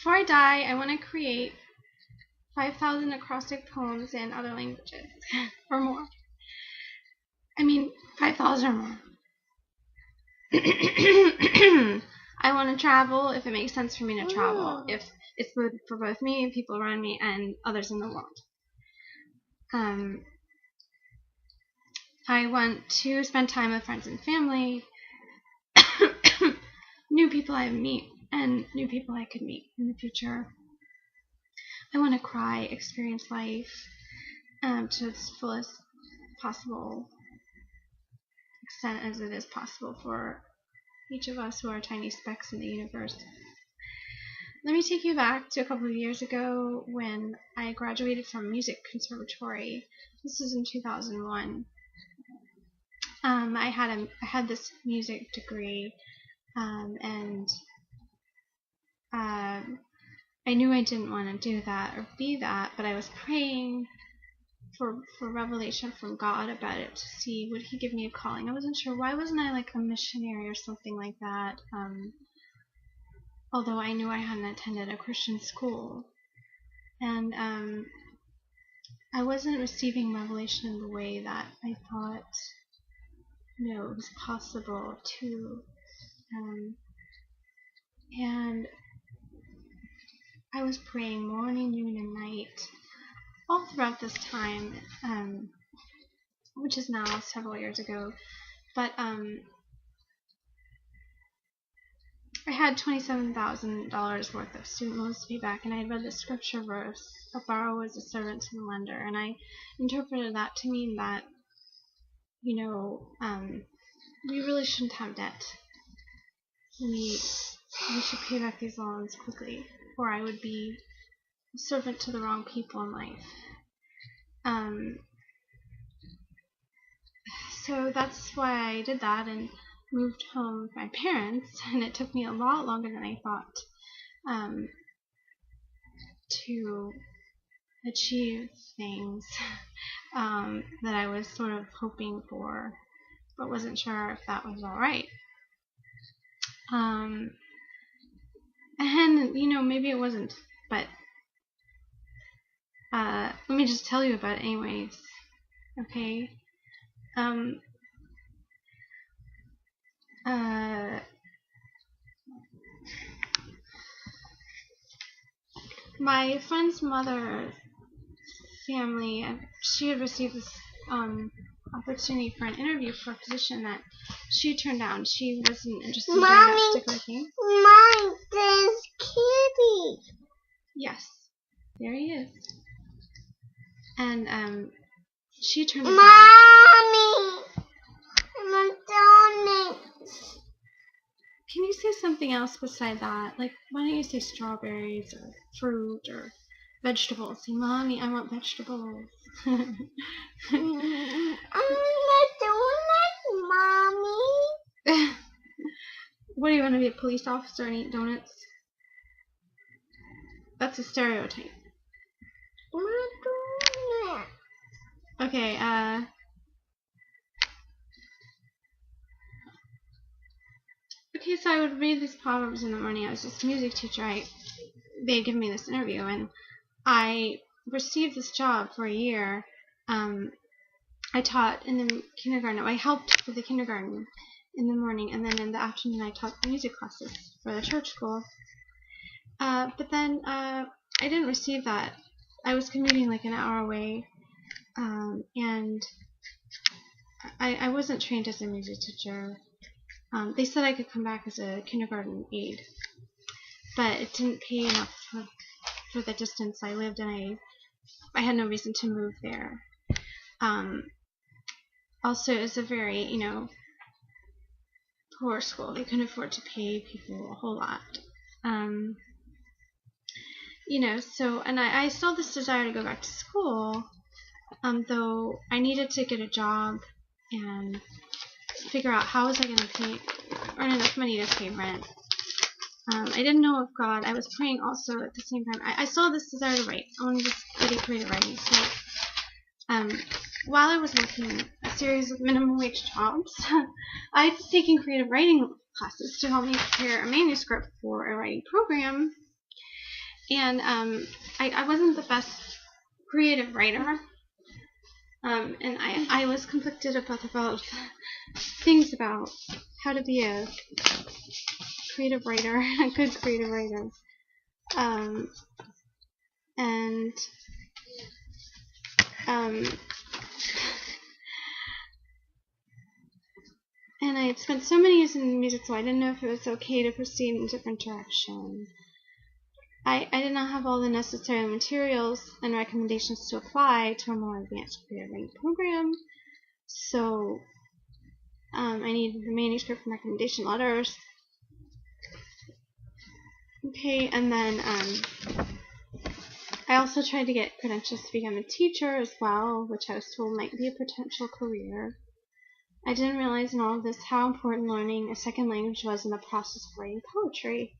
before I die, I want to create 5,000 acrostic poems in other languages, or more. I mean, 5,000 or more. I want to travel if it makes sense for me to travel, if it's good for both me and people around me and others in the world. I want to spend time with friends and family, new people I meet, and new people I could meet in the future. I want to cry, experience life to its fullest possible extent as it is possible for each of us who are tiny specks in the universe. Let me take you back to a couple of years ago when I graduated from music conservatory. This was in 2001. I had this music degree, and I knew I didn't want to do that or be that, but I was praying for revelation from God about it, to see would He give me a calling. I wasn't sure. Why wasn't I like a missionary or something like that? Although I knew I hadn't attended a Christian school, and I wasn't receiving revelation in the way that I thought, it was possible to. And I was praying morning, noon, and night all throughout this time, which is now several years ago. But I had $27,000 worth of student loans to pay back, and I had read the scripture verse, "A borrower is a servant to the lender," and I interpreted that to mean that, we really shouldn't have debt. We should pay back these loans quickly, or I would be a servant to the wrong people in life. So that's why I did that and moved home with my parents, and it took me a lot longer than I thought to achieve things that I was sort of hoping for, but wasn't sure if that was all right. And maybe it wasn't, but let me just tell you about it anyways. Okay. My friend's mother's family, she had received this opportunity for an interview for a position that she turned down. She wasn't interested in doing that particular thing. Mommy, there's Kitty. Yes, there he is. And she turned it down. Mommy, I want donuts. Can you say something else beside that? Like, why don't you say strawberries or fruit or vegetables? Say, Mommy, I want vegetables. I want donuts, Mommy. What, do you want to be a police officer and eat donuts? That's a stereotype. I want donuts. Okay, Okay, so I would read these proverbs in the morning. I was just a music teacher. They had given me this interview, and I received this job for a year. I taught in the kindergarten. I helped with the kindergarten in the morning, and then in the afternoon I taught music classes for the church school. But then I didn't receive that. I was commuting like an hour away, and I wasn't trained as a music teacher. They said I could come back as a kindergarten aide, but it didn't pay enough for the distance I lived, and I had no reason to move there. Also, it was a very, poor school. They couldn't afford to pay people a whole lot. So, and I still had this desire to go back to school, though I needed to get a job and figure out how was I going to earn enough money to pay rent. I didn't know of God. I was praying also at the same time. I still had this desire to write. I wanted to study creative writing. So while I was working a series of minimum wage jobs, I had taken creative writing classes to help me prepare a manuscript for a writing program. And I wasn't the best creative writer. And I was conflicted about things about how to be a creative writer, a good creative writer. And I had spent so many years in music, so I didn't know if it was okay to proceed in a different direction. I did not have all the necessary materials and recommendations to apply to a more advanced creative writing program, so I needed the manuscript and recommendation letters. Okay, and then I also tried to get credentials to become a teacher as well, which I was told might be a potential career. I didn't realize in all of this how important learning a second language was in the process of writing poetry.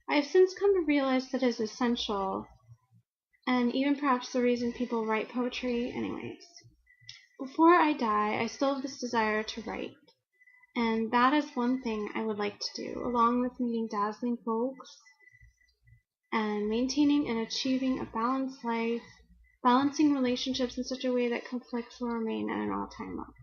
I have since come to realize that it is essential, and even perhaps the reason people write poetry anyways. Before I die, I still have this desire to write, and that is one thing I would like to do, along with meeting dazzling folks and maintaining and achieving a balanced life, balancing relationships in such a way that conflicts will remain at an all-time low.